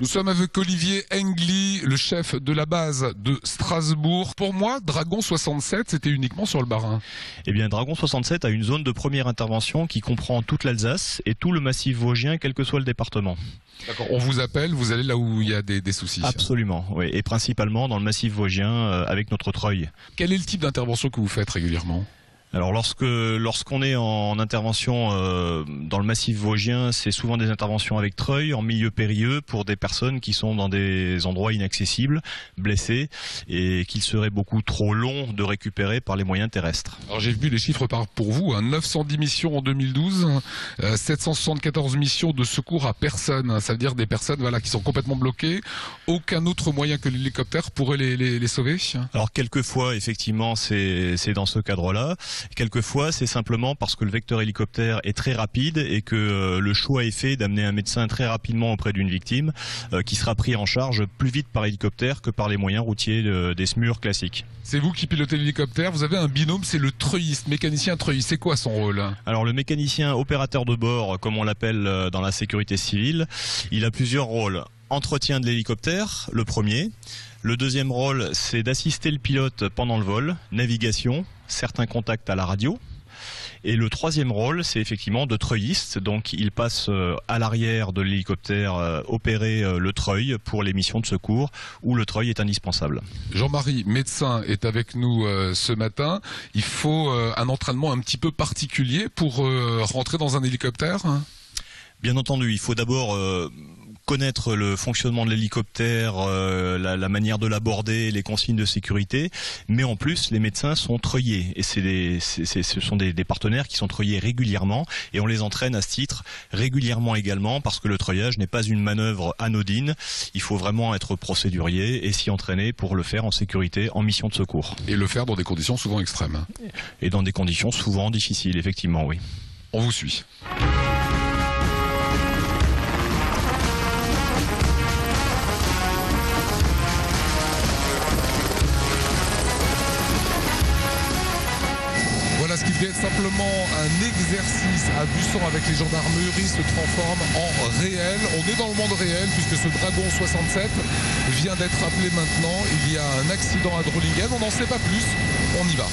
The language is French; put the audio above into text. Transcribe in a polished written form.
Nous sommes avec Olivier Engli, le chef de la base de Strasbourg. Pour moi, Dragon 67, c'était uniquement sur le Bas-Rhin. Eh bien, Dragon 67 a une zone de première intervention qui comprend toute l'Alsace et tout le massif vosgien, quel que soit le département. D'accord. On vous appelle, vous allez là où il y a des soucis. Absolument, oui. Et principalement dans le massif vosgien avec notre treuil. Quel est le type d'intervention que vous faites régulièrement ? Alors lorsqu'on est en intervention dans le massif vosgien, c'est souvent des interventions avec treuil, en milieu périlleux, pour des personnes qui sont dans des endroits inaccessibles, blessés, et qu'il serait beaucoup trop long de récupérer par les moyens terrestres. Alors j'ai vu les chiffres pour vous, 910 missions en 2012, 774 missions de secours à personne, ça veut dire des personnes qui sont complètement bloquées, aucun autre moyen que l'hélicoptère pourrait les sauver ? Alors quelquefois, effectivement, c'est dans ce cadre-là. Quelquefois, c'est simplement parce que le vecteur hélicoptère est très rapide et que le choix est fait d'amener un médecin très rapidement auprès d'une victime qui sera pris en charge plus vite par hélicoptère que par les moyens routiers des SMUR classiques. C'est vous qui pilotez l'hélicoptère, vous avez un binôme, c'est le treuilliste, mécanicien treuilliste. C'est quoi son rôle ? Alors le mécanicien opérateur de bord, comme on l'appelle dans la sécurité civile, il a plusieurs rôles. Entretien de l'hélicoptère, le premier. Le deuxième rôle, c'est d'assister le pilote pendant le vol, navigation, certains contacts à la radio. Et le troisième rôle, c'est effectivement de treuilliste. Donc il passe à l'arrière de l'hélicoptère opérer le treuil pour les missions de secours où le treuil est indispensable. Jean-Marie, médecin, est avec nous ce matin. Il faut un entraînement un petit peu particulier pour rentrer dans un hélicoptère ? Bien entendu, il faut d'abord connaître le fonctionnement de l'hélicoptère, la manière de l'aborder, les consignes de sécurité, mais en plus les médecins sont treuillés et ce sont des partenaires qui sont treuillés régulièrement et on les entraîne à ce titre régulièrement également parce que le treuillage n'est pas une manœuvre anodine, il faut vraiment être procédurier et s'y entraîner pour le faire en sécurité en mission de secours. Et le faire dans des conditions souvent extrêmes. Et dans des conditions souvent difficiles, effectivement, oui. On vous suit. Voilà, ce qui devait être simplement un exercice à Busson avec les gendarmeries se transforme en réel. On est dans le monde réel puisque ce Dragon 67 vient d'être appelé maintenant. Il y a un accident à Drolingen, on n'en sait pas plus, on y va.